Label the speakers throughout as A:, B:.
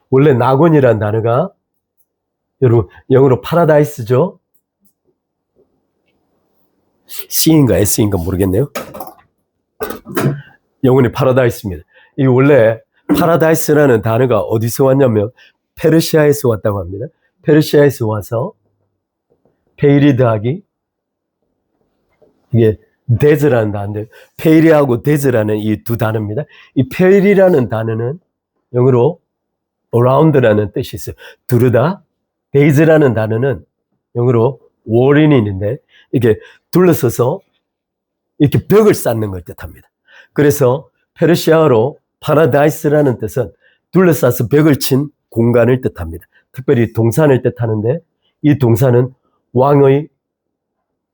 A: 원래 낙원이란 단어가 여러분 영어로 파라다이스죠. C인가 S인가 모르겠네요. 영어는 파라다이스입니다. 이 원래 파라다이스라는 단어가 어디서 왔냐면 페르시아에서 왔다고 합니다. 페르시아에서 와서 페이리 더하기 이게 데즈라는 단어인데, 페이리하고 데즈라는 이 두 단어입니다. 이 페이리라는 단어는 영어로 around라는 뜻이 있어요. 두르다. 데이즈라는 단어는 영어로 war인인데, 이게 둘러서서 이렇게 벽을 쌓는 걸 뜻합니다. 그래서 페르시아어로 파라다이스라는 뜻은 둘러싸서 벽을 친 공간을 뜻합니다. 특별히 동산을 뜻하는데, 이 동산은 왕의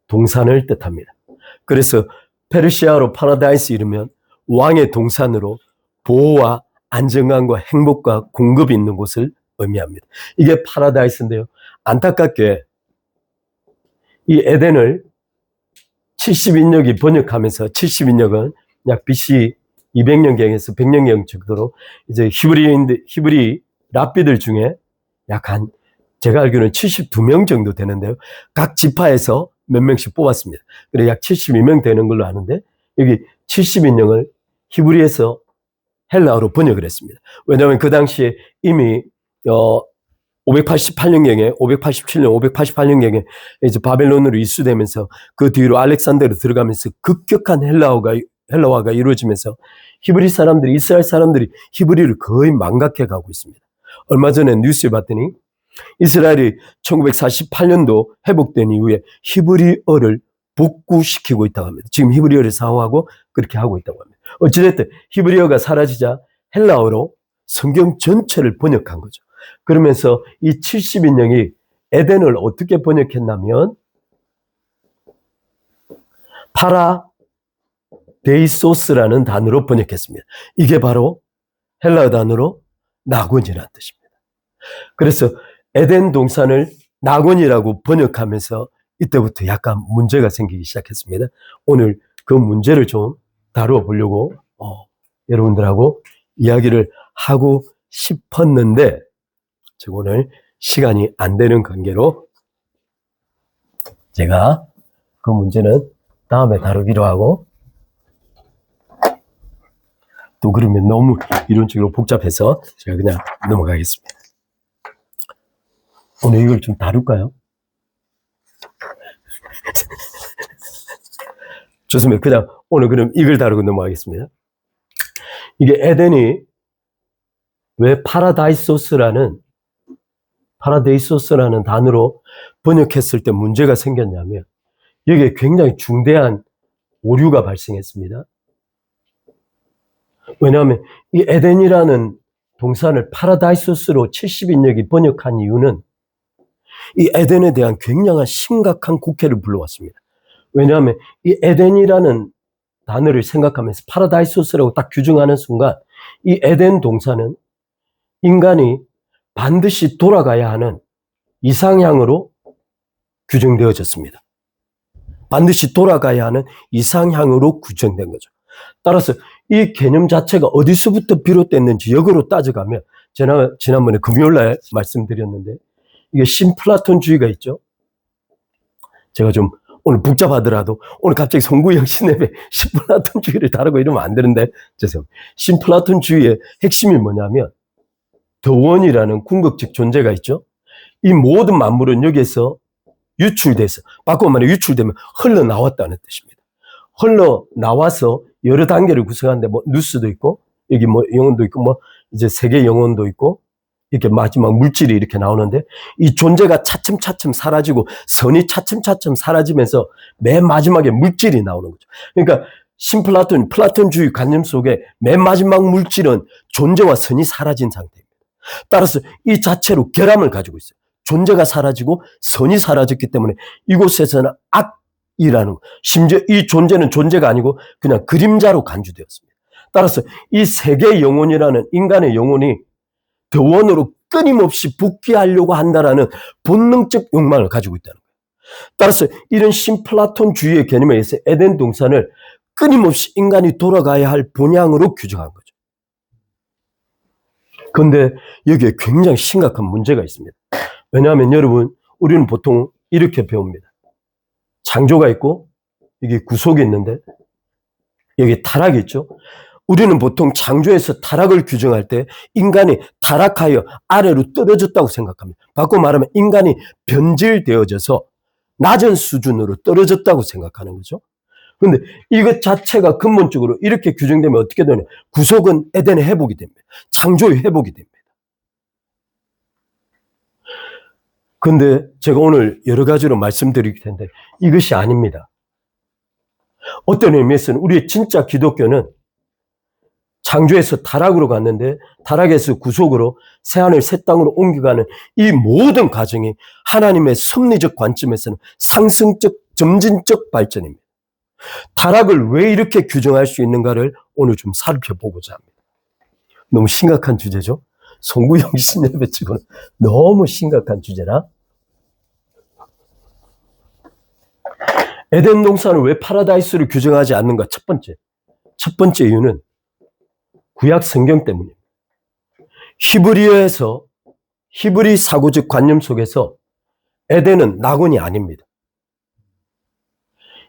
A: 동산을 뜻합니다. 그래서 페르시아어로 파라다이스 이르면 왕의 동산으로 보호와 안정감과 행복과 공급이 있는 곳을 의미합니다. 이게 파라다이스인데요. 안타깝게 이 에덴을 70인역이 번역하면서, 70인역은 약 BC 200년경에서 100년경 정도로 이제 히브리 랍비들 중에 약 한, 제가 알기로는 72명 정도 되는데요. 각 지파에서 몇 명씩 뽑았습니다. 그래서 약 72명 되는 걸로 아는데, 여기 70인역을 히브리에서 헬라어로 번역을 했습니다. 왜냐하면 그 당시에 이미 588년경에, 587년, 588년경에 이제 바벨론으로 이수되면서 그 뒤로 알렉산더로 들어가면서 급격한 헬라화가 이루어지면서 히브리 사람들이, 이스라엘 사람들이 히브리를 거의 망각해 가고 있습니다. 얼마 전에 뉴스에 봤더니 이스라엘이 1948년도 회복된 이후에 히브리어를 복구시키고 있다고 합니다. 지금 히브리어를 사용하고 그렇게 하고 있다고 합니다. 어찌됐든 히브리어가 사라지자 헬라어로 성경 전체를 번역한 거죠. 그러면서 이 70인역이 에덴을 어떻게 번역했냐면 파라데이소스라는 단어로 번역했습니다. 이게 바로 헬라어 단어로 낙원이라는 뜻입니다. 그래서 에덴 동산을 낙원이라고 번역하면서 이때부터 약간 문제가 생기기 시작했습니다. 오늘 그 문제를 좀 다루어 보려고 여러분들하고 이야기를 하고 싶었는데, 제가 오늘 시간이 안 되는 관계로 제가 그 문제는 다음에 다루기로 하고, 또 그러면 너무 이론적으로 복잡해서 제가 그냥 넘어가겠습니다. 오늘 이걸 좀 다룰까요? 좋습니다. 그냥 오늘 그럼 이걸 다루고 넘어가겠습니다. 이게 에덴이 왜 파라데이소스라는 단어로 번역했을 때 문제가 생겼냐면, 여기에 굉장히 중대한 오류가 발생했습니다. 왜냐하면 이 에덴이라는 동산을 파라다이소스로 70인역이 번역한 이유는 이 에덴에 대한 굉장한 심각한 국해를 불러왔습니다. 왜냐하면 이 에덴이라는 단어를 생각하면서 파라다이소스라고 딱 규정하는 순간 이 에덴 동산은 인간이 반드시 돌아가야 하는 이상향으로 규정되어졌습니다. 반드시 돌아가야 하는 이상향으로 규정된 거죠. 따라서 이 개념 자체가 어디서부터 비롯됐는지 역으로 따져가면, 지난번에 금요일날 말씀드렸는데, 이게 신플라톤주의가 있죠. 제가 좀 오늘 복잡하더라도 오늘 갑자기 송구영 신앱에 신플라톤주의를 다루고 이러면 안 되는데 죄송합니다. 신플라톤주의의 핵심이 뭐냐면 더원이라는 궁극적 존재가 있죠. 이 모든 만물은 여기에서 유출돼서, 바꿔 말해 유출되면 흘러나왔다는 뜻입니다. 흘러나와서 여러 단계를 구성하는데 뭐 누스도 있고, 여기 뭐 영혼도 있고, 뭐 이제 세계 영혼도 있고, 이렇게 마지막 물질이 이렇게 나오는데, 이 존재가 차츰차츰 사라지고 선이 차츰차츰 사라지면서 맨 마지막에 물질이 나오는 거죠. 그러니까 플라톤주의 관념 속에 맨 마지막 물질은 존재와 선이 사라진 상태입니다. 따라서 이 자체로 결함을 가지고 있어요. 존재가 사라지고 선이 사라졌기 때문에 이곳에서는 악이라는, 심지어 이 존재는 존재가 아니고 그냥 그림자로 간주되었습니다. 따라서 이 세계 영혼이라는 인간의 영혼이 더원으로 끊임없이 복귀하려고 한다라는 본능적 욕망을 가지고 있다는 거예요. 따라서 이런 신플라톤주의의 개념에 의해서 에덴 동산을 끊임없이 인간이 돌아가야 할 본향으로 규정한 거죠. 그런데 여기에 굉장히 심각한 문제가 있습니다. 왜냐하면 여러분, 우리는 보통 이렇게 배웁니다. 창조가 있고 여기 구속이 있는데 여기 타락이 있죠. 우리는 보통 창조에서 타락을 규정할 때 인간이 타락하여 아래로 떨어졌다고 생각합니다. 바꿔 말하면 인간이 변질되어져서 낮은 수준으로 떨어졌다고 생각하는 거죠. 그런데 이것 자체가 근본적으로 이렇게 규정되면 어떻게 되냐? 구속은 에덴의 회복이 됩니다. 창조의 회복이 됩니다. 그런데 제가 오늘 여러 가지로 말씀드릴 텐데 이것이 아닙니다. 어떤 의미에서는 우리의 진짜 기독교는 창조에서 타락으로 갔는데 타락에서 구속으로 새하늘 새 땅으로 옮겨가는 이 모든 과정이 하나님의 섭리적 관점에서는 상승적 점진적 발전입니다. 타락을 왜 이렇게 규정할 수 있는가를 오늘 좀 살펴보고자 합니다. 너무 심각한 주제죠. 송구영신 예배치고는 너무 심각한 주제라. 에덴 동산을 왜 파라다이스를 규정하지 않는가? 첫 번째 이유는 구약 성경 때문입니다. 히브리어에서 히브리 사고적 관념 속에서 에덴은 낙원이 아닙니다.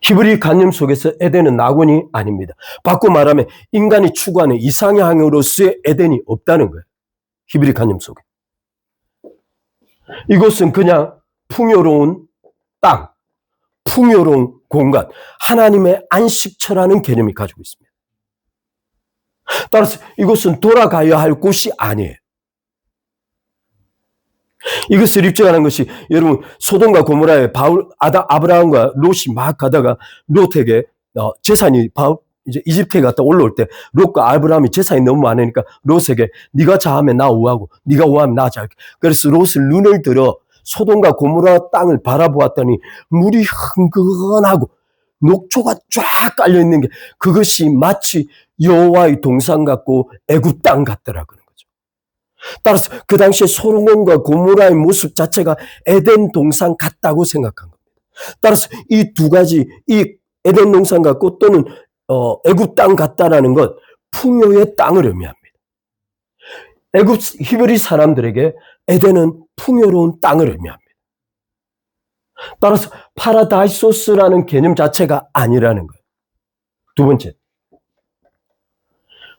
A: 히브리 관념 속에서 에덴은 낙원이 아닙니다. 바꿔 말하면 인간이 추구하는 이상향으로서의 에덴이 없다는 거예요. 히브리 관념 속에. 이것은 그냥 풍요로운 땅, 풍요로운 공간, 하나님의 안식처라는 개념이 가지고 있습니다. 따라서 이것은 돌아가야 할 곳이 아니에요. 이것을 입증하는 것이 여러분 소돔과 고모라에 아브라함과 롯이 막 가다가 롯에게 재산이 이제 이집트에 갔다 올라올 때 롯과 아브라함이 재산이 너무 많으니까 롯에게 네가 자하면 나 우하고 네가 우하면 나 자할게. 그래서 롯을 눈을 들어 소돔과 고모라 땅을 바라보았더니 물이 흥건하고 녹초가 쫙 깔려 있는 게 그것이 마치 여호와의 동산 같고 애굽 땅 같더라 그런 거죠. 따라서 그 당시에 소돔과 고모라의 모습 자체가 에덴 동산 같다고 생각한 겁니다. 따라서 이 두 가지, 이 에덴 동산 같고 또는 애굽 땅 같다라는 것, 풍요의 땅을 의미합니다. 애굽 히브리 사람들에게 에덴은 풍요로운 땅을 의미합니다. 따라서 파라다이소스라는 개념 자체가 아니라는 거예요. 두 번째,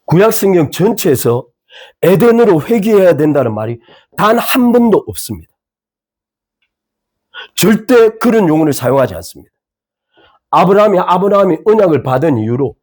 A: 구약 성경 전체에서 에덴으로 회귀해야 된다는 말이 단 한 번도 없습니다. 절대 그런 용어를 사용하지 않습니다. 아브라함이 언약을 받은 이후로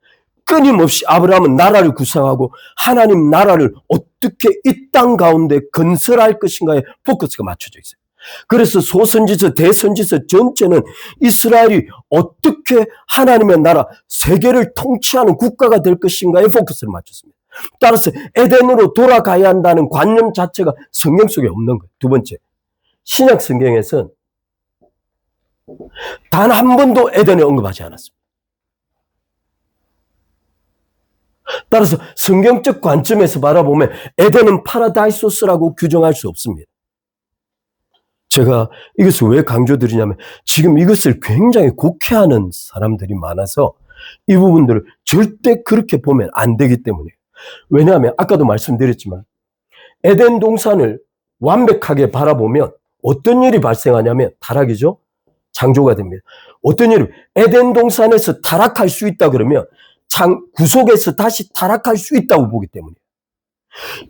A: 끊임없이 아브라함은 나라를 구성하고 하나님 나라를 어떻게 이 땅 가운데 건설할 것인가에 포커스가 맞춰져 있어요. 그래서 소선지서 대선지서 전체는 이스라엘이 어떻게 하나님의 나라 세계를 통치하는 국가가 될 것인가에 포커스를 맞췄습니다. 따라서 에덴으로 돌아가야 한다는 관념 자체가 성경 속에 없는 거예요. 두 번째, 신약 성경에서는 단 한 번도 에덴에 언급하지 않았습니다. 따라서 성경적 관점에서 바라보면 에덴은 파라다이소스라고 규정할 수 없습니다. 제가 이것을 왜 강조드리냐면 지금 이것을 굉장히 곡해하는 사람들이 많아서 이 부분들을 절대 그렇게 보면 안 되기 때문이에요. 왜냐하면 아까도 말씀드렸지만 에덴 동산을 완벽하게 바라보면 어떤 일이 발생하냐면 타락이죠. 창조가 됩니다. 어떤 일이 에덴 동산에서 타락할 수 있다 그러면 구속에서 다시 타락할 수 있다고 보기 때문이에요.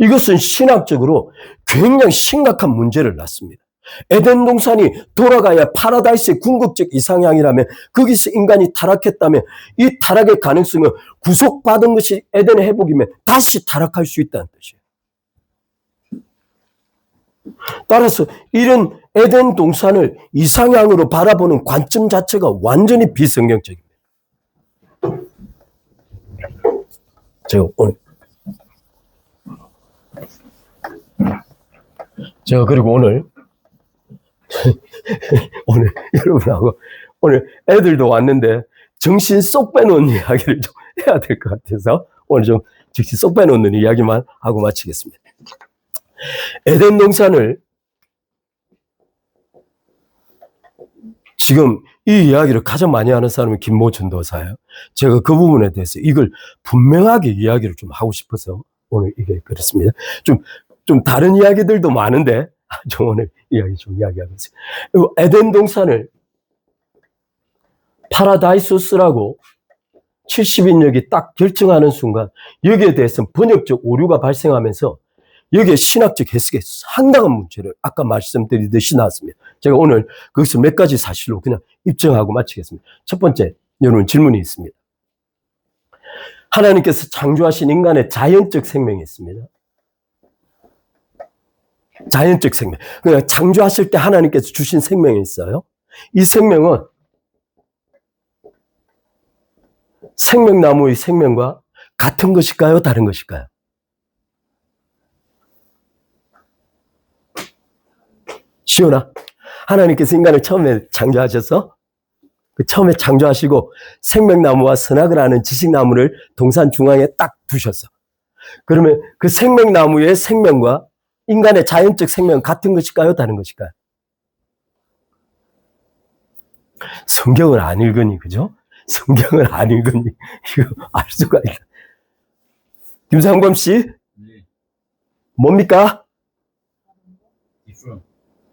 A: 이것은 신학적으로 굉장히 심각한 문제를 낳습니다. 에덴 동산이 돌아가야 파라다이스의 궁극적 이상향이라면 거기서 인간이 타락했다면 이 타락의 가능성은 구속받은 것이 에덴의 회복이면 다시 타락할 수 있다는 뜻이에요. 따라서 이런 에덴 동산을 이상향으로 바라보는 관점 자체가 완전히 비성경적입니다. 제가 그리고 오늘 여러분하고 오늘 애들도 왔는데 정신 쏙 빼놓은 이야기를 좀 해야 될 것 같아서 오늘 좀 정신 쏙 빼놓는 이야기만 하고 마치겠습니다. 에덴 동산을 지금 이 이야기를 가장 많이 하는 사람은 김모 전도사예요. 제가 그 부분에 대해서 이걸 분명하게 이야기를 좀 하고 싶어서 오늘 이게 그렇습니다. 좀 좀 다른 이야기들도 많은데 저 오늘 이야기 좀 이야기하겠습니다. 에덴 동산을 파라다이소스라고 70인역이 딱 결정하는 순간 여기에 대해서 번역적 오류가 발생하면서 여기에 신학적 해석에 상당한 문제를 아까 말씀드리듯이 나왔습니다. 제가 오늘 거기서 몇 가지 사실로 그냥 입증하고 마치겠습니다. 첫 번째, 여러분 질문이 있습니다. 하나님께서 창조하신 인간의 자연적 생명이 있습니다. 자연적 생명. 그러니까 창조하실 때 하나님께서 주신 생명이 있어요. 이 생명은 생명나무의 생명과 같은 것일까요? 다른 것일까요? 시온아, 하나님께서 인간을 처음에 창조하셔서 처음에 창조하시고 생명나무와 선악을 아는 지식나무를 동산 중앙에 딱 두셨어. 그러면 그 생명나무의 생명과 인간의 자연적 생명은 같은 것일까요? 다른 것일까요? 성경을 안 읽으니, 그죠? 성경을 안 읽으니 이거 알 수가 있다. 김상범 씨, 뭡니까?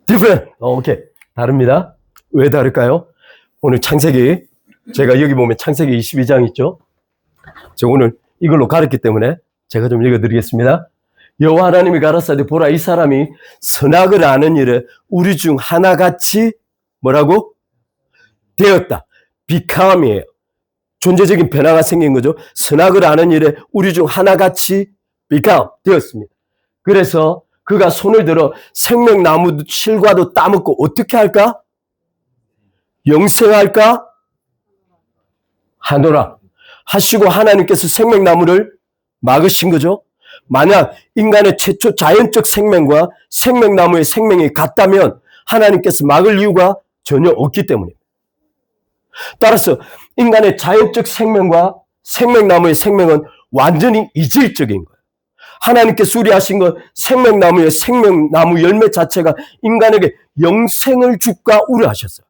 A: different. 오케이. 다릅니다. 왜 다를까요? 오늘 창세기, 제가 여기 보면 창세기 22장 있죠? 제가 오늘 이걸로 가르쳤기 때문에 제가 좀 읽어드리겠습니다. 여호와 하나님이 가라사대 보라, 이 사람이 선악을 아는 일에 우리 중 하나같이 뭐라고? 되었다. become이에요. 존재적인 변화가 생긴 거죠. 선악을 아는 일에 우리 중 하나같이 become 되었습니다. 그래서 그가 손을 들어 생명나무 실과도 따먹고 어떻게 할까? 영생할까? 하노라 하시고 하나님께서 생명나무를 막으신 거죠. 만약 인간의 최초 자연적 생명과 생명나무의 생명이 같다면 하나님께서 막을 이유가 전혀 없기 때문입니다. 따라서 인간의 자연적 생명과 생명나무의 생명은 완전히 이질적인 거예요. 하나님께서 우리하신 것 생명나무의 생명나무 열매 자체가 인간에게 영생을 줄까 우려하셨어요.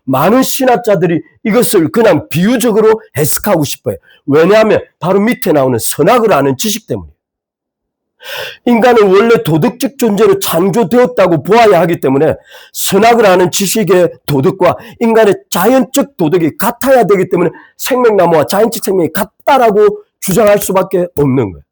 A: 많은 신학자들이 이것을 그냥 비유적으로 해석하고 싶어요. 왜냐하면 바로 밑에 나오는 선악을 아는 지식 때문이에요. 인간은 원래 도덕적 존재로 창조되었다고 보아야 하기 때문에 선악을 아는 지식의 도덕과 인간의 자연적 도덕이 같아야 되기 때문에 생명나무와 자연적 생명이 같다라고 주장할 수밖에 없는 거예요.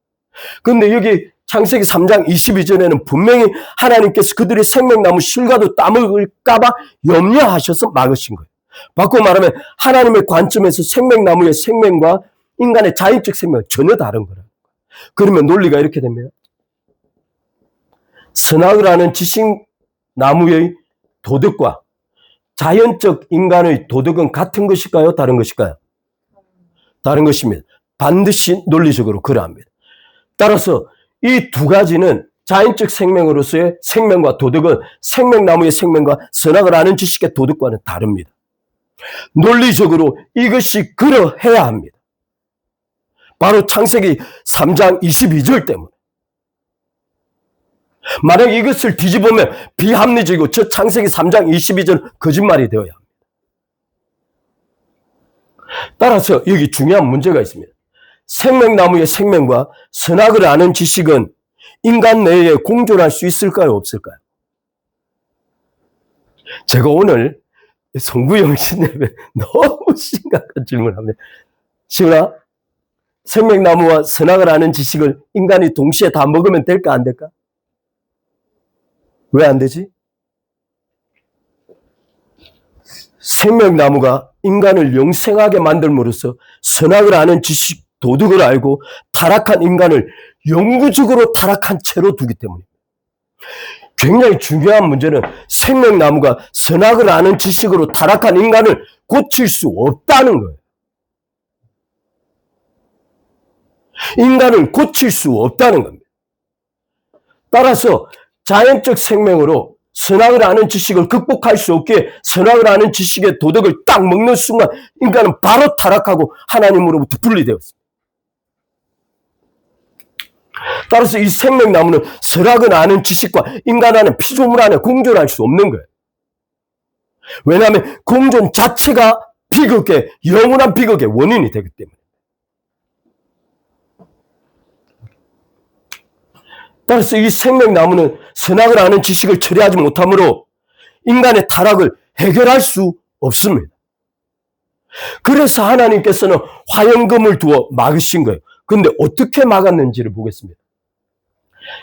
A: 그런데 여기 창세기 3장 22절에는 분명히 하나님께서 그들의 생명나무 실과도 따먹을까 봐 염려하셔서 막으신 거예요. 바꾸고 말하면 하나님의 관점에서 생명나무의 생명과 인간의 자연적 생명은 전혀 다른 거예요. 그러면 논리가 이렇게 됩니다. 선악을 아는 지식나무의 도덕과 자연적 인간의 도덕은 같은 것일까요? 다른 것일까요? 다른 것입니다. 반드시 논리적으로 그러합니다. 따라서 이 두 가지는 자연적 생명으로서의 생명과 도덕은 생명나무의 생명과 선악을 아는 지식의 도덕과는 다릅니다. 논리적으로 이것이 그러해야 합니다. 바로 창세기 3장 22절 때문에. 만약 이것을 뒤집으면 비합리적이고 저 창세기 3장 22절 거짓말이 되어야 합니다. 따라서 여기 중요한 문제가 있습니다. 생명나무의 생명과 선악을 아는 지식은 인간 내에 공존할 수 있을까요? 없을까요? 제가 오늘 송구영 씨님의 너무 심각한 질문을 합니다. 시은아, 생명나무와 선악을 아는 지식을 인간이 동시에 다 먹으면 될까 안 될까? 왜 안 되지? 생명나무가 인간을 영생하게 만들므로써 선악을 아는 지식, 도덕을 알고 타락한 인간을 영구적으로 타락한 채로 두기 때문입니다. 굉장히 중요한 문제는 생명나무가 선악을 아는 지식으로 타락한 인간을 고칠 수 없다는 거예요. 인간을 고칠 수 없다는 겁니다. 따라서 자연적 생명으로 선악을 아는 지식을 극복할 수 없기에 선악을 아는 지식의 도덕을 딱 먹는 순간 인간은 바로 타락하고 하나님으로부터 분리되었습니다. 따라서 이 생명나무는 선악을 아는 지식과 인간 안에 피조물 안에 공존할 수 없는 거예요. 왜냐하면 공존 자체가 비극의 영원한 비극의 원인이 되기 때문에. 따라서 이 생명나무는 선악을 아는 지식을 처리하지 못하므로 인간의 타락을 해결할 수 없습니다. 그래서 하나님께서는 화영금을 두어 막으신 거예요. 그런데 어떻게 막았는지를 보겠습니다.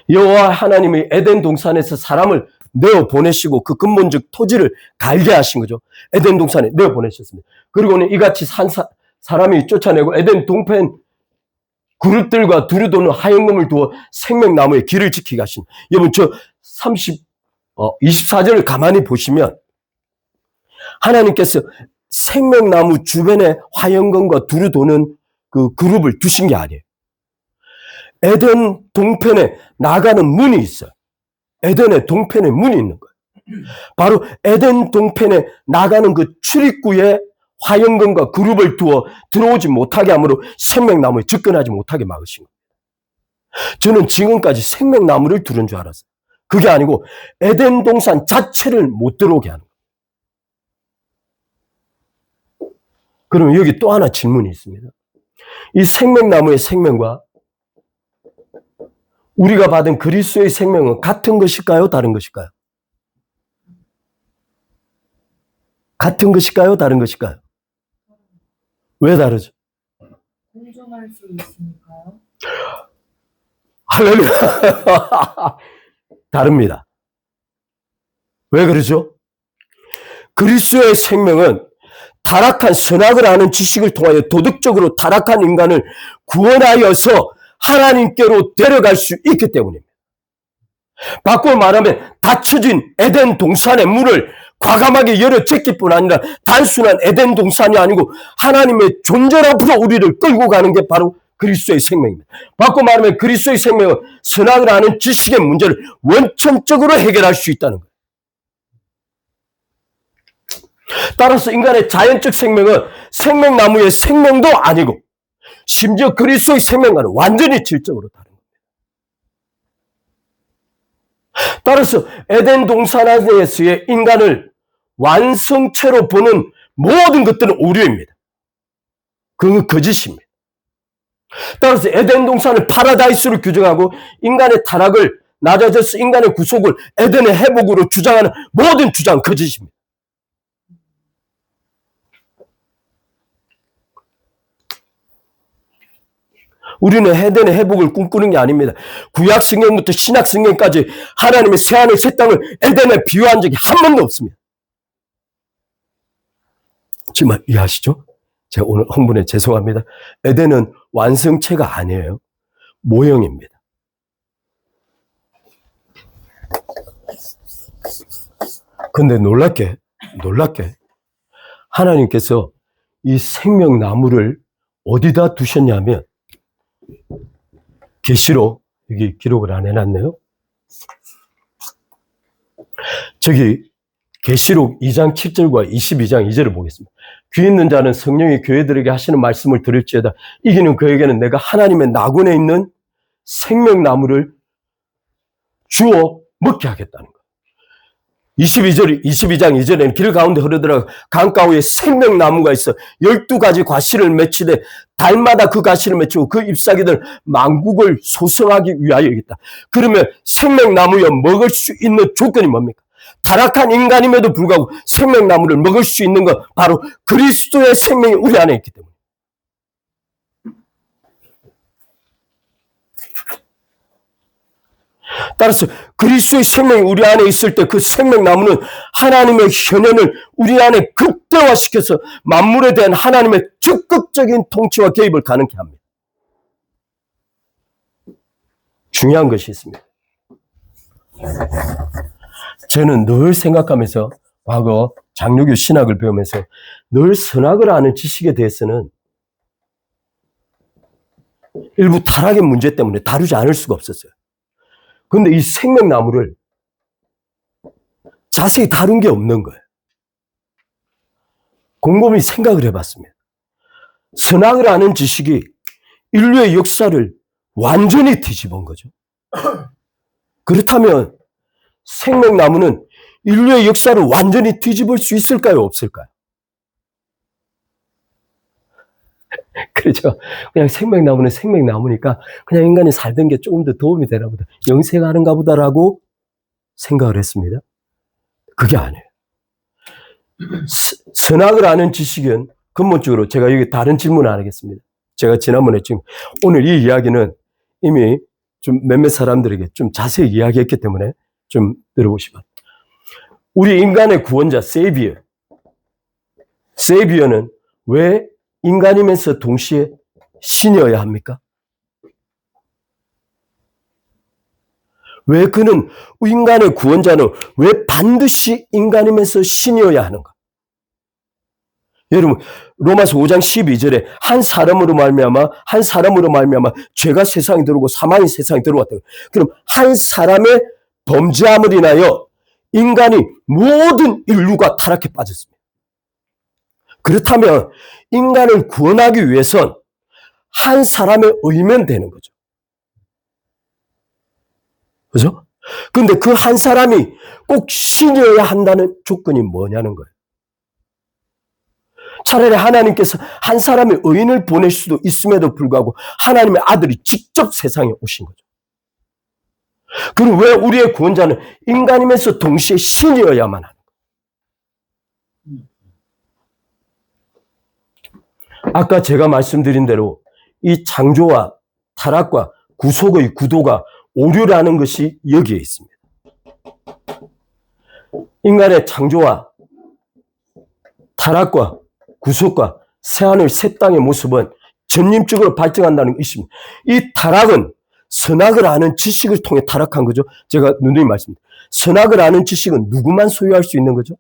A: 여호와 하나님이 에덴 동산에서 사람을 내어 보내시고 그 근본적 토지를 갈게 하신 거죠. 에덴 동산에 내어 보내셨습니다. 그리고는 이같이 사람이 쫓아내고 에덴 동편 그릇들과 두루 도는 화영금을 두어 생명나무의 길을 지키게 하신. 여러분, 저 24절을 가만히 보시면 하나님께서 생명나무 주변에 화영금과 두루 도는 그 그룹을 두신 게 아니에요. 에덴 동편에 나가는 문이 있어요. 에덴의 동편에 문이 있는 거예요. 바로 에덴 동편에 나가는 그 출입구에 화영금과 그룹을 두어 들어오지 못하게 함으로 생명나무에 접근하지 못하게 막으신 겁니다. 저는 지금까지 생명나무를 두른 줄 알았어요. 그게 아니고 에덴 동산 자체를 못 들어오게 하는 거예요. 그러면 여기 또 하나 질문이 있습니다. 이 생명나무의 생명과 우리가 받은 그리스도의 생명은 같은 것일까요? 다른 것일까요? 같은 것일까요? 다른 것일까요? 왜 다르죠?
B: 공존할 수 있으니까요.
A: 할렐루야. 다릅니다. 왜 그러죠? 그리스도의 생명은 타락한 선악을 아는 지식을 통하여 도덕적으로 타락한 인간을 구원하여서 하나님께로 데려갈 수 있기 때문입니다. 바꾸어 말하면 닫혀진 에덴 동산의 문을 과감하게 열어제낄 뿐 아니라 단순한 에덴 동산이 아니고 하나님의 존재 앞으로 우리를 끌고 가는 게 바로 그리스도의 생명입니다. 바꾸어 말하면 그리스도의 생명은 선악을 아는 지식의 문제를 원천적으로 해결할 수 있다는 거예요. 따라서 인간의 자연적 생명은 생명나무의 생명도 아니고 심지어 그리스도의 생명과는 완전히 질적으로 다른 겁니다. 따라서 에덴 동산 안에서의 인간을 완성체로 보는 모든 것들은 오류입니다. 그건 거짓입니다. 따라서 에덴 동산을 파라다이스로 규정하고 인간의 타락을 낮아져서 인간의 구속을 에덴의 회복으로 주장하는 모든 주장은 거짓입니다. 우리는 에덴의 회복을 꿈꾸는 게 아닙니다. 구약 성경부터 신약 성경까지 하나님의 새하늘 새 땅을 에덴에 비유한 적이 한 번도 없습니다. 지금 이해하시죠? 제가 오늘 흥분해 죄송합니다. 에덴은 완성체가 아니에요. 모형입니다. 근데 놀랍게 하나님께서 이 생명나무를 어디다 두셨냐면 계시록 여기 기록을 안 해놨네요. 저기 계시록 2장 7절과 22장 2절을 보겠습니다. 귀 있는 자는 성령이 교회들에게 하시는 말씀을 들을지어다. 이기는 그에게는 내가 하나님의 낙원에 있는 생명나무를 주어 먹게 하겠다는 거예요. 22장 2절에는 길 가운데 흐르더라 강가위에 생명나무가 있어 12가지 과실을 맺히되 달마다 그 과실을 맺히고 그 잎사귀들 만국을 소성하기 위하여이다. 그러면 생명나무에 먹을 수 있는 조건이 뭡니까? 타락한 인간임에도 불구하고 생명나무를 먹을 수 있는 건 바로 그리스도의 생명이 우리 안에 있기 때문에. 따라서 그리스도의 생명이 우리 안에 있을 때 그 생명나무는 하나님의 현현을 우리 안에 극대화시켜서 만물에 대한 하나님의 적극적인 통치와 개입을 가능케 합니다. 중요한 것이 있습니다. 저는 늘 생각하면서 과거 장로교 신학을 배우면서 늘 선악을 아는 지식에 대해서는 일부 타락의 문제 때문에 다루지 않을 수가 없었어요. 그런데 이 생명나무를 자세히 다룬 게 없는 거예요. 곰곰이 생각을 해봤습니다. 선악을 아는 지식이 인류의 역사를 완전히 뒤집은 거죠. 그렇다면 생명나무는 인류의 역사를 완전히 뒤집을 수 있을까요? 없을까요? 그렇죠. 그냥 생명나무는 생명나무니까 그냥 인간이 살던 게 조금 더 도움이 되나 보다. 영생하는가 보다라고 생각을 했습니다. 그게 아니에요. 선악을 아는 지식은 근본적으로 제가 여기 다른 질문을 안 하겠습니다. 제가 지난번에 지금 오늘 이 이야기는 이미 좀 몇몇 사람들에게 좀 자세히 이야기했기 때문에 좀 들어보시면 우리 인간의 구원자 세이비어는 왜 인간이면서 동시에 신이어야 합니까? 왜 그는 인간의 구원자는 왜 반드시 인간이면서 신이어야 하는가? 여러분 로마서 5장 12절에 한 사람으로 말미암아 죄가 세상에 들어오고 사망이 세상에 들어왔다. 그럼 한 사람의 범죄함을 인하여 인간이 모든 인류가 타락해 빠졌습니다. 그렇다면 인간을 구원하기 위해선 한 사람의 의면 되는 거죠. 그죠? 근데 그 한 사람이 꼭 신이어야 한다는 조건이 뭐냐는 거예요. 차라리 하나님께서 한 사람의 의인을 보낼 수도 있음에도 불구하고 하나님의 아들이 직접 세상에 오신 거죠. 그럼 왜 우리의 구원자는 인간이면서 동시에 신이어야만 하는 거예요? 아까 제가 말씀드린 대로 이 창조와 타락과 구속의 구도가 오류라는 것이 여기에 있습니다. 인간의 창조와 타락과 구속과 새하늘 새 땅의 모습은 전림적으로 발전한다는 것입니다. 이 타락은 선악을 아는 지식을 통해 타락한 거죠. 제가 누누이 말씀드립니다. 선악을 아는 지식은 누구만 소유할 수 있는 거죠?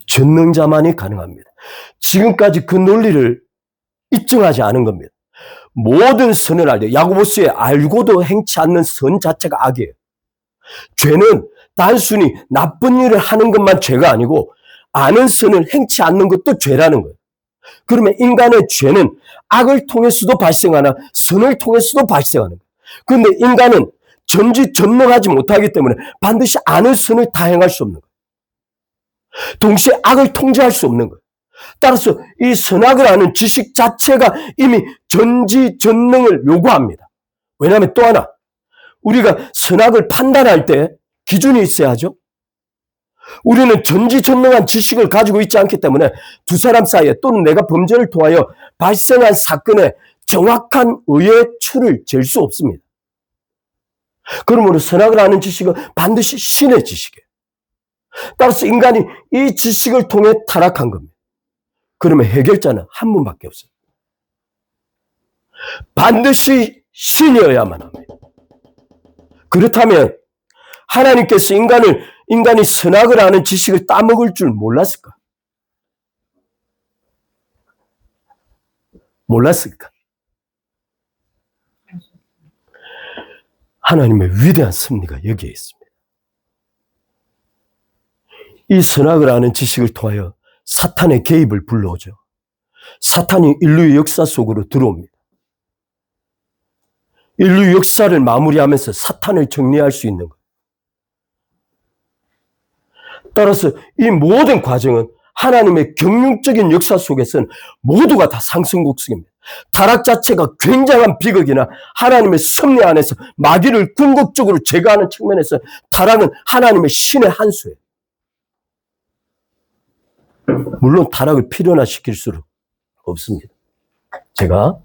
A: 전능자만이 가능합니다. 지금까지 그 논리를 입증하지 않은 겁니다. 모든 선을 알되 야고보서에 알고도 행치 않는 선 자체가 악이에요. 죄는 단순히 나쁜 일을 하는 것만 죄가 아니고 아는 선을 행치 않는 것도 죄라는 거예요. 그러면 인간의 죄는 악을 통해서도 발생하나 선을 통해서도 발생하는 거예요. 그런데 인간은 전지전능하지 못하기 때문에 반드시 아는 선을 다 행할 수 없는 거예요. 동시에 악을 통제할 수 없는 거예요. 따라서 이 선악을 아는 지식 자체가 이미 전지전능을 요구합니다. 왜냐하면 또 하나, 우리가 선악을 판단할 때 기준이 있어야 하죠. 우리는 전지전능한 지식을 가지고 있지 않기 때문에 두 사람 사이에 또는 내가 범죄를 통하여 발생한 사건의 정확한 의의 추를 잴 수 없습니다. 그러므로 선악을 아는 지식은 반드시 신의 지식이에요. 따라서 인간이 이 지식을 통해 타락한 겁니다. 그러면 해결자는 한 분밖에 없어요. 반드시 신이어야만 합니다. 그렇다면 하나님께서 인간이 선악을 아는 지식을 따먹을 줄 몰랐을까? 몰랐을까? 하나님의 위대한 섭리가 여기에 있습니다. 이 선악을 아는 지식을 통하여 사탄의 개입을 불러오죠. 사탄이 인류의 역사 속으로 들어옵니다. 인류 역사를 마무리하면서 사탄을 정리할 수 있는 것. 따라서 이 모든 과정은 하나님의 경륜적인 역사 속에서는 모두가 다 상승곡성입니다. 타락 자체가 굉장한 비극이나 하나님의 섭리 안에서 마귀를 궁극적으로 제거하는 측면에서 타락은 하나님의 신의 한 수예요. 물론 타락을 필연화시킬 수는 없습니다. 제가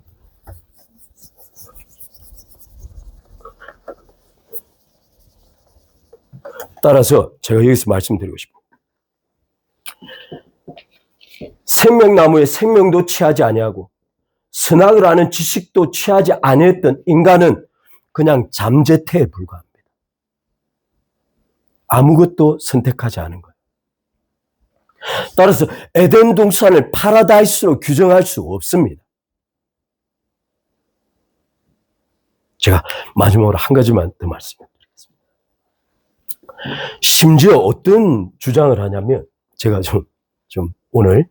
A: 따라서 제가 여기서 말씀드리고 싶어요. 생명나무의 생명도 취하지 아니하고 선악을 아는 지식도 취하지 아니했던 인간은 그냥 잠재태에 불과합니다. 아무것도 선택하지 않은 거예요. 따라서 에덴 동산을 파라다이스로 규정할 수 없습니다. 제가 마지막으로 한 가지만 더 말씀드리겠습니다. 심지어 어떤 주장을 하냐면 제가 좀 오늘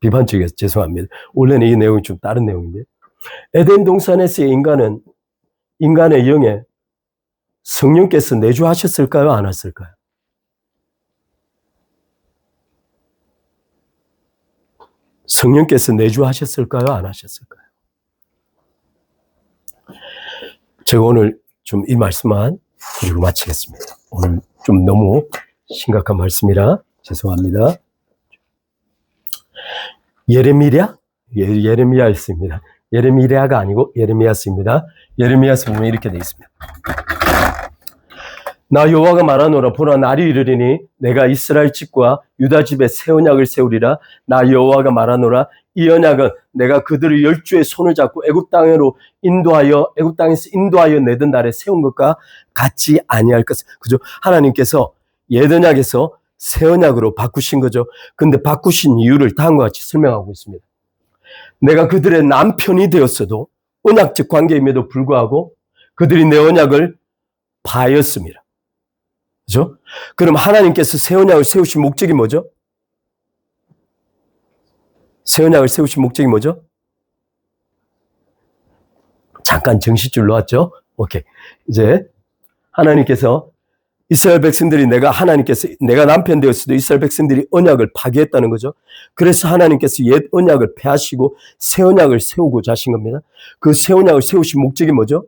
A: 비판적이어서 죄송합니다. 원래는 이 내용이 좀 다른 내용인데 에덴 동산에서의 인간의 영에 성령께서 내주하셨을까요? 안 하셨을까요? 성령께서 내주하셨을까요? 안 하셨을까요? 제가 오늘 좀 이 말씀만 그리고 마치겠습니다. 오늘 좀 너무 심각한 말씀이라 죄송합니다. 예레미야였습니다. 예레미야가 아니고 예레미야스입니다. 예레미야스 보면 이렇게 되어 있습니다. 나 여호와가 말하노라. 보라, 날이 이르리니 내가 이스라엘 집과 유다 집에 새 언약을 세우리라. 나 여호와가 말하노라. 이 언약은 내가 그들을 열주의 손을 잡고 애굽 땅에서 인도하여 내던 날에 세운 것과 같이 아니할 것을. 그죠? 하나님께서 옛 언약에서 새 언약으로 바꾸신 거죠. 근데 바꾸신 이유를 다음과 같이 설명하고 있습니다. 내가 그들의 남편이 되었어도 언약적 관계임에도 불구하고 그들이 내 언약을 파였습니다. 그죠? 그럼 하나님께서 새 언약을 세우신 목적이 뭐죠? 새 언약을 세우신 목적이 뭐죠? 잠깐 정식줄 놓았죠? 오케이. 이제 하나님께서 이스라엘 백성들이 내가 남편 되었어도 이스라엘 백성들이 언약을 파괴했다는 거죠. 그래서 하나님께서 옛 언약을 폐하시고 새 언약을 세우고자 하신 겁니다. 그 새 언약을 세우신 목적이 뭐죠?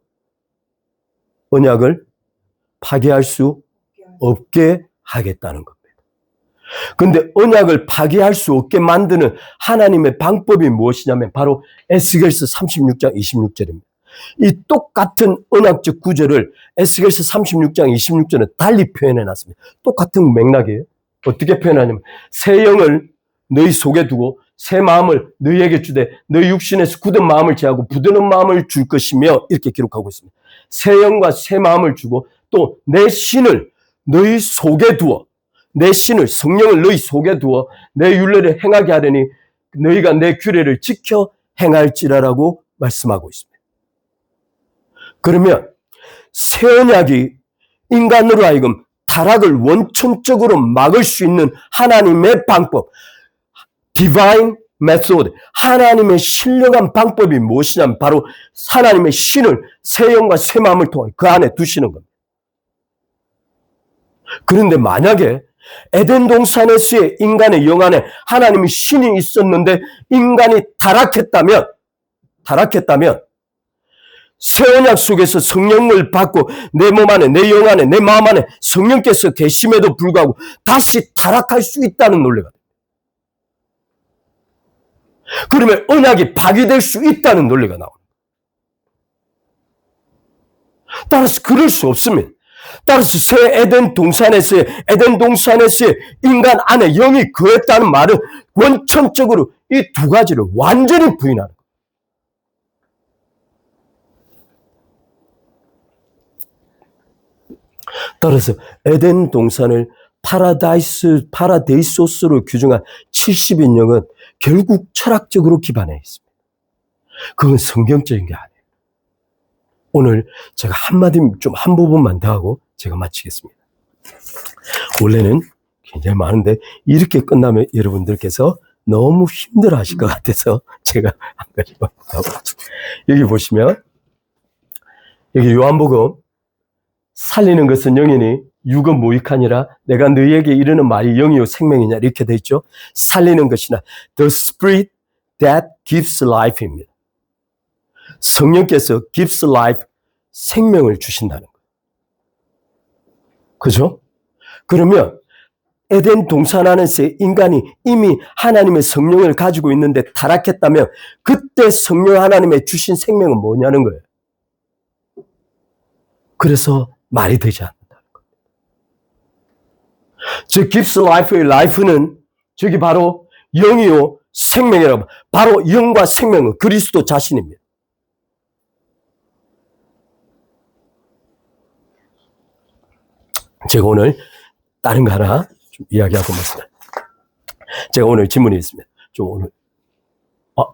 A: 언약을 파괴할 수 없게 하겠다는 겁니다. 근데 언약을 파괴할 수 없게 만드는 하나님의 방법이 무엇이냐면 바로 에스겔서 36장 26절입니다. 이 똑같은 언약적 구절을 에스겔서 36장 26절에 달리 표현해 놨습니다. 똑같은 맥락이에요. 어떻게 표현하냐면 새 영을 너희 속에 두고 새 마음을 너희에게 주되 너희 육신에서 굳은 마음을 제하고 부드러운 마음을 줄 것이며 이렇게 기록하고 있습니다. 새 영과 새 마음을 주고 또 내 신을 너희 속에 두어 내 신을 성령을 너희 속에 두어 내 율례를 행하게 하려니 너희가 내 규례를 지켜 행할지라라고 말씀하고 있습니다. 그러면 새 언약이 인간으로 하여금 타락을 원천적으로 막을 수 있는 하나님의 방법, Divine Method, 하나님의 신령한 방법이 무엇이냐면 바로 하나님의 신을 새 영과 새 마음을 통해 그 안에 두시는 겁니다. 그런데 만약에 에덴 동산에서의 인간의 영 안에 하나님의 신이 있었는데 인간이 타락했다면 새 언약 속에서 성령을 받고 내 몸 안에, 내 영 안에, 내 마음 안에 성령께서 계심에도 불구하고 다시 타락할 수 있다는 논리가 됩니다. 그러면 언약이 파괴될 수 있다는 논리가 나옵니다. 따라서 그럴 수 없습니다. 따라서 새 에덴 동산에서의 인간 안에 영이 거했다는 말은 원천적으로 이 두 가지를 완전히 부인하는 거예요. 따라서 에덴 동산을 파라데이소스로 규정한 70인령은 결국 철학적으로 기반해 있습니다. 그건 성경적인 게 아니에요. 오늘 제가 한 부분만 더 하고 제가 마치겠습니다. 원래는 굉장히 많은데 이렇게 끝나면 여러분들께서 너무 힘들어 하실 것 같아서 제가 한 가지만 하고 여기 보시면 여기 요한복음 살리는 것은 영이니 육은 무익하니라 내가 너희에게 이르는 말이 영이요 생명이냐 이렇게 돼 있죠. 살리는 것이나 the spirit that gives life입니다. 성령께서 gives life, 생명을 주신다는 거예요. 그죠? 그러면 에덴 동산 안에서 인간이 이미 하나님의 성령을 가지고 있는데 타락했다면 그때 성령 하나님의 주신 생명은 뭐냐는 거예요. 그래서 말이 되지 않는다는 겁니다. 즉 gives life의 life는 저기 바로 영이요 생명이라고, 바로 영과 생명은 그리스도 자신입니다. 제가 오늘 다른 거 하나 좀 이야기하고 있습니다. 제가 오늘 질문이 있습니다. 좀 오늘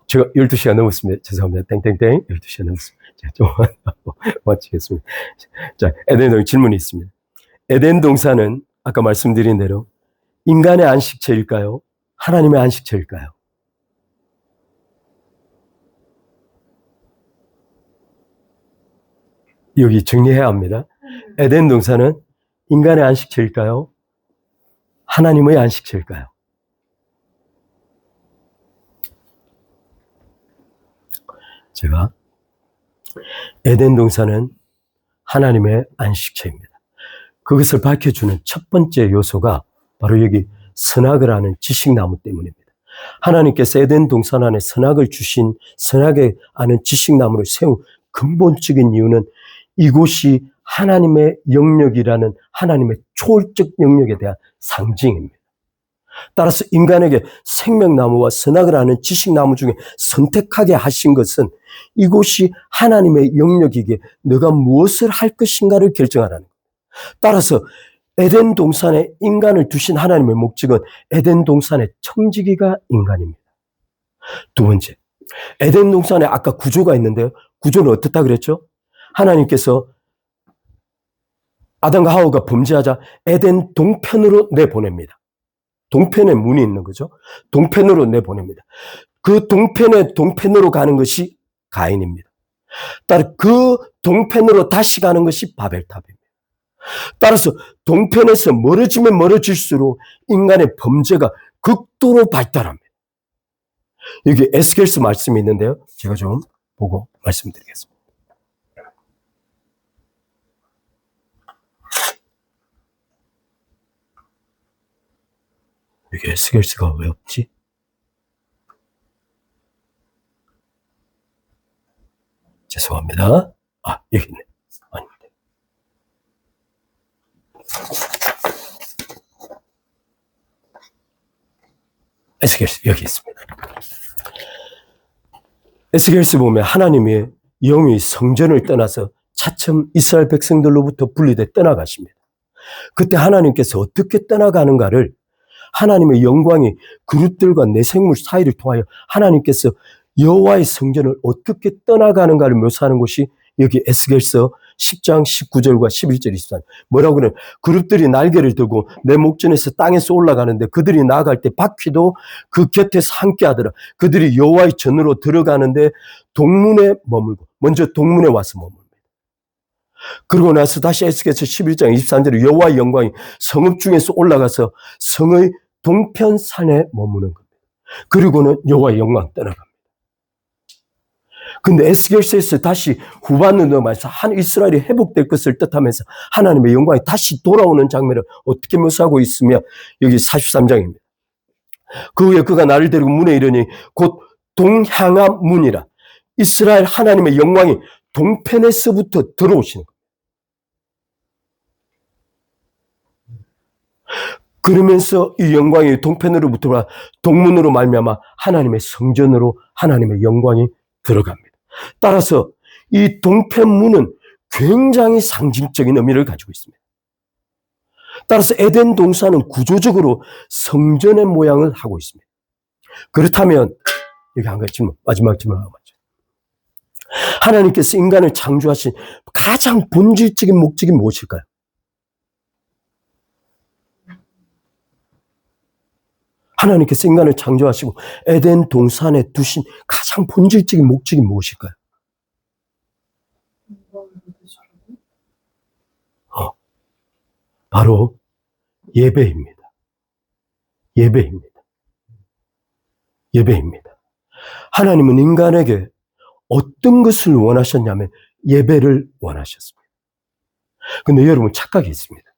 A: 제가 12시가 넘었습니다. 죄송합니다. 땡땡땡 12시가 넘었습니다. 제가 좀 마치겠습니다. 자, 에덴 동산 질문이 있습니다. 에덴 동산은 아까 말씀드린 대로 인간의 안식처일까요? 하나님의 안식처일까요? 여기 정리해야 합니다. 에덴 동산은 인간의 안식처일까요? 하나님의 안식처일까요? 제가 에덴 동산은 하나님의 안식처입니다. 그것을 밝혀주는 첫 번째 요소가 바로 여기 선악을 아는 지식나무 때문입니다. 하나님께서 에덴 동산 안에 선악을 주신 선악을 아는 지식나무를 세운 근본적인 이유는 이곳이 하나님의 영역이라는 하나님의 초월적 영역에 대한 상징입니다. 따라서 인간에게 생명나무와 선악을 아는 지식나무 중에 선택하게 하신 것은 이곳이 하나님의 영역이기에 너가 무엇을 할 것인가를 결정하라는 겁니다. 따라서 에덴 동산에 인간을 두신 하나님의 목적은 에덴 동산의 청지기가 인간입니다. 두 번째, 에덴 동산에 아까 구조가 있는데요. 구조는 어떻다 그랬죠? 하나님께서 아담과 하와가 범죄하자 에덴 동편으로 내보냅니다. 동편에 문이 있는 거죠. 동편으로 내보냅니다. 그 동편으로 가는 것이 가인입니다. 따라 그 동편으로 다시 가는 것이 바벨탑입니다. 따라서 동편에서 멀어지면 멀어질수록 인간의 범죄가 극도로 발달합니다. 여기 에스겔서 말씀이 있는데요. 제가 좀 보고 말씀드리겠습니다. 여기 에스겔서가 왜 없지? 죄송합니다. 여기 있네. 아닙니다. 에스겔서 여기 있습니다. 에스겔서 보면 하나님의 영이 성전을 떠나서 차츰 이스라엘 백성들로부터 분리돼 떠나가십니다. 그때 하나님께서 어떻게 떠나가는가를 하나님의 영광이 그릇들과 내생물 사이를 통하여 하나님께서 여호와의 성전을 어떻게 떠나가는가를 묘사하는 것이 여기 에스겔서 10장 19절과 11절 24절. 뭐라고 그래요? 그룹들이 날개를 들고 내 목전에서 땅에서 올라가는데 그들이 나아갈 때 바퀴도 그 곁에서 함께 하더라. 그들이 여호와의 전으로 들어가는데 동문에 머물고, 먼저 동문에 와서 머물고. 그러고 나서 다시 에스겔서 11장 23절에 여호와의 영광이 성읍 중에서 올라가서 성의 동편산에 머무는 겁니다. 그리고는 여호와의 영광 떠나갑니다. 근데 에스겔서에서 다시 후반으로 넘어가서 한 이스라엘이 회복될 것을 뜻하면서 하나님의 영광이 다시 돌아오는 장면을 어떻게 묘사하고 있으며 여기 43장입니다. 그 후에 그가 나를 데리고 문에 이르니 곧 동향한 문이라. 이스라엘 하나님의 영광이 동편에서부터 들어오시는 겁니다. 그러면서 이 영광이 동편으로부터 동문으로 말미암아 하나님의 성전으로 하나님의 영광이 들어갑니다. 따라서 이 동편문은 굉장히 상징적인 의미를 가지고 있습니다. 따라서 에덴 동산은 구조적으로 성전의 모양을 하고 있습니다. 그렇다면 여기 한 가지 질문, 마지막 질문 하나 맞죠. 하나님께서 인간을 창조하신 가장 본질적인 목적이 무엇일까요? 하나님께서 인간을 창조하시고 에덴 동산에 두신 가장 본질적인 목적이 무엇일까요? 바로 예배입니다. 예배입니다. 예배입니다. 하나님은 인간에게 어떤 것을 원하셨냐면 예배를 원하셨습니다. 근데 여러분 착각이 있습니다.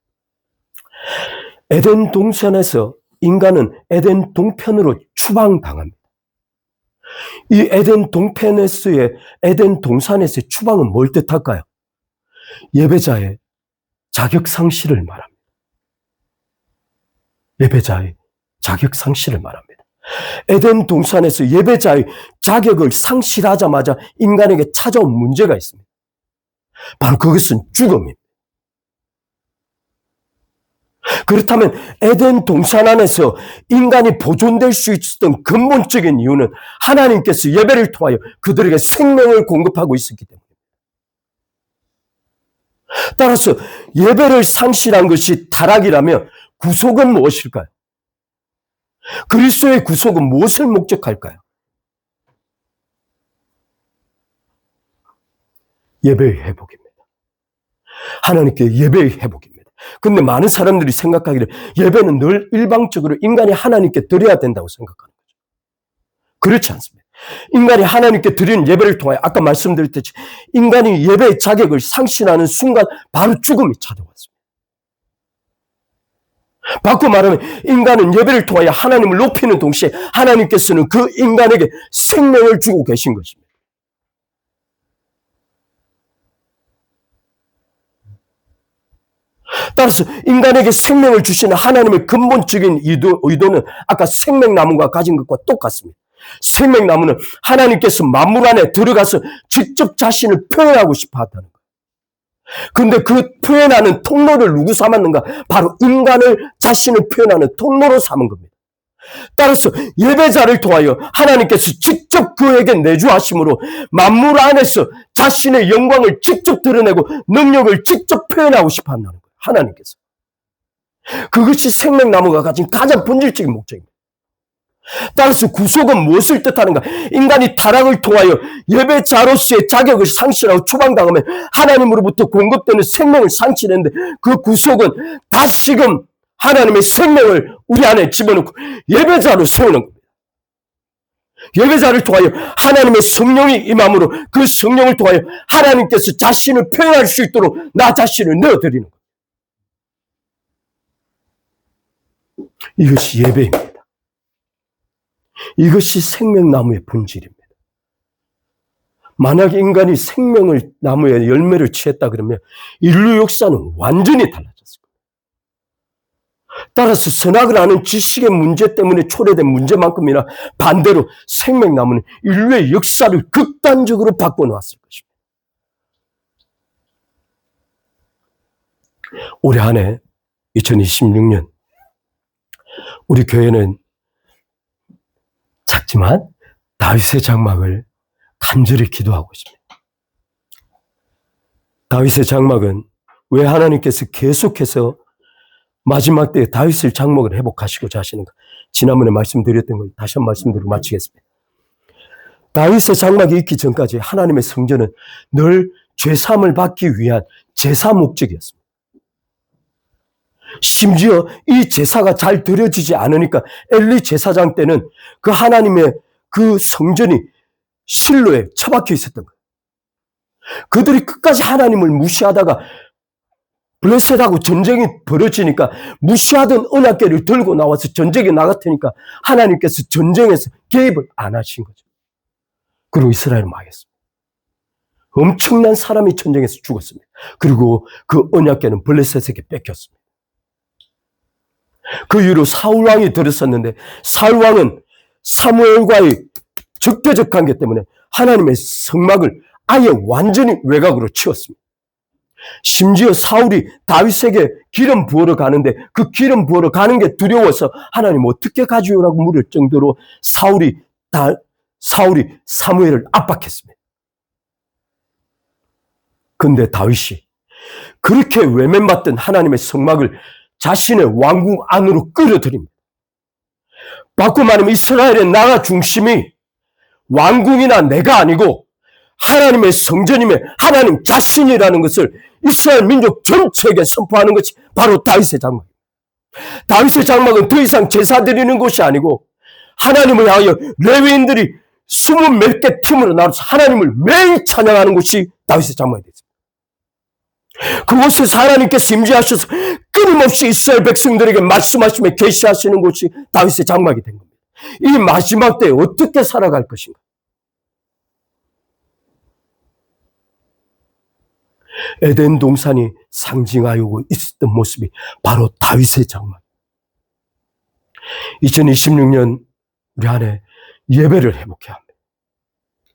A: 에덴 동산에서 인간은 에덴 동편으로 추방당합니다. 이 에덴 동편에서의 에덴 동산에서의 추방은 뭘 뜻할까요? 예배자의 자격 상실을 말합니다. 예배자의 자격 상실을 말합니다. 에덴 동산에서 예배자의 자격을 상실하자마자 인간에게 찾아온 문제가 있습니다. 바로 그것은 죽음입니다. 그렇다면 에덴 동산 안에서 인간이 보존될 수 있었던 근본적인 이유는 하나님께서 예배를 통하여 그들에게 생명을 공급하고 있었기 때문입니다. 따라서 예배를 상실한 것이 타락이라면 구속은 무엇일까요? 그리스도의 구속은 무엇을 목적할까요? 예배의 회복입니다. 하나님께 예배의 회복입니다. 근데 많은 사람들이 생각하기를 예배는 늘 일방적으로 인간이 하나님께 드려야 된다고 생각하는 거죠. 그렇지 않습니다. 인간이 하나님께 드리는 예배를 통하여 아까 말씀드렸듯이 인간이 예배의 자격을 상실하는 순간 바로 죽음이 찾아왔습니다. 바꿔 말하면 인간은 예배를 통하여 하나님을 높이는 동시에 하나님께서는 그 인간에게 생명을 주고 계신 것입니다. 따라서 인간에게 생명을 주시는 하나님의 근본적인 의도는 아까 생명나무가 가진 것과 똑같습니다. 생명나무는 하나님께서 만물 안에 들어가서 직접 자신을 표현하고 싶어 한다는 거예요. 그런데 그 표현하는 통로를 누구 삼았는가? 바로 인간을 자신을 표현하는 통로로 삼은 겁니다. 따라서 예배자를 통하여 하나님께서 직접 그에게 내주하심으로 만물 안에서 자신의 영광을 직접 드러내고 능력을 직접 표현하고 싶어 한다는 거예요. 하나님께서. 그것이 생명나무가 가진 가장 본질적인 목적입니다. 따라서 구속은 무엇을 뜻하는가? 인간이 타락을 통하여 예배자로서의 자격을 상실하고 추방당하면 하나님으로부터 공급되는 생명을 상실했는데 그 구속은 다시금 하나님의 생명을 우리 안에 집어넣고 예배자로 세우는 겁니다. 예배자를 통하여 하나님의 성령이 임함으로 그 성령을 통하여 하나님께서 자신을 표현할 수 있도록 나 자신을 내어드리는 겁니다. 이것이 예배입니다. 이것이 생명나무의 본질입니다. 만약 인간이 생명을 나무의 열매를 취했다 그러면 인류 역사는 완전히 달라졌을 겁니다. 따라서 선악을 아는 지식의 문제 때문에 초래된 문제만큼이나 반대로 생명나무는 인류의 역사를 극단적으로 바꿔놓았을 것입니다. 올해 한 해 2026년 우리 교회는 작지만 다윗의 장막을 간절히 기도하고 있습니다. 다윗의 장막은 왜 하나님께서 계속해서 마지막 때에 다윗의 장막을 회복하시고자 하시는가? 지난번에 말씀드렸던 걸 다시 한번 말씀드리고 마치겠습니다. 다윗의 장막이 있기 전까지 하나님의 성전은 늘 죄사함을 받기 위한 제사 목적이었습니다. 심지어 이 제사가 잘 드려지지 않으니까 엘리 제사장 때는 그 하나님의 그 성전이 실로에 처박혀 있었던 거예요. 그들이 끝까지 하나님을 무시하다가 블레셋하고 전쟁이 벌어지니까 무시하던 언약궤를 들고 나와서 전쟁에 나갔으니까 하나님께서 전쟁에서 개입을 안 하신 거죠. 그리고 이스라엘은 망했습니다. 엄청난 사람이 전쟁에서 죽었습니다. 그리고 그 언약궤는 블레셋에게 뺏겼습니다. 그 이후로 사울왕이 들었었는데 사울왕은 사무엘과의 적대적 관계 때문에 하나님의 성막을 아예 완전히 외곽으로 치웠습니다. 심지어 사울이 다윗에게 기름 부으러 가는데 그 기름 부으러 가는 게 두려워서 하나님 어떻게 가지오라고 물을 정도로 사울이 사무엘을 압박했습니다. 근데 다윗이 그렇게 외면받던 하나님의 성막을 자신의 왕궁 안으로 끌어들입니다. 바꿔 말하면 이스라엘의 나라 중심이 왕궁이나 내가 아니고 하나님의 성전임에 하나님 자신이라는 것을 이스라엘 민족 전체에게 선포하는 것이 바로 다윗의 장막입니다. 다윗의 장막은 더 이상 제사 드리는 곳이 아니고 하나님을 향하여 레위인들이 20몇 개 팀으로 나눠서 하나님을 매일 찬양하는 곳이 다윗의 장막이 됐습니다. 그곳에서 하나님께서 임재하셔서 끊임없이 이스라엘 백성들에게 말씀하시며 계시하시는 곳이 다윗의 장막이 된 겁니다. 이 마지막 때에 어떻게 살아갈 것인가? 에덴 동산이 상징하고 있었던 모습이 바로 다윗의 장막. 2026년 우리 안에 예배를 회복해야 합니다.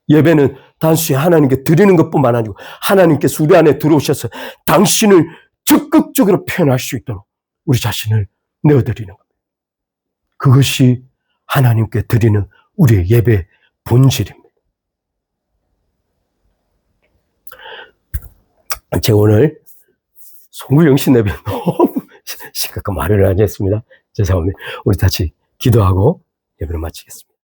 A: 예배는 단순히 하나님께 드리는 것뿐만 아니고 하나님께서 우리 안에 들어오셔서 당신을 적극적으로 표현할 수 있도록 우리 자신을 내어드리는 겁니다. 그것이 하나님께 드리는 우리의 예배 본질입니다. 제가 오늘 송구영신 예배 너무 심각한 말을 하지 않습니다. 죄송합니다. 우리 같이 기도하고 예배를 마치겠습니다.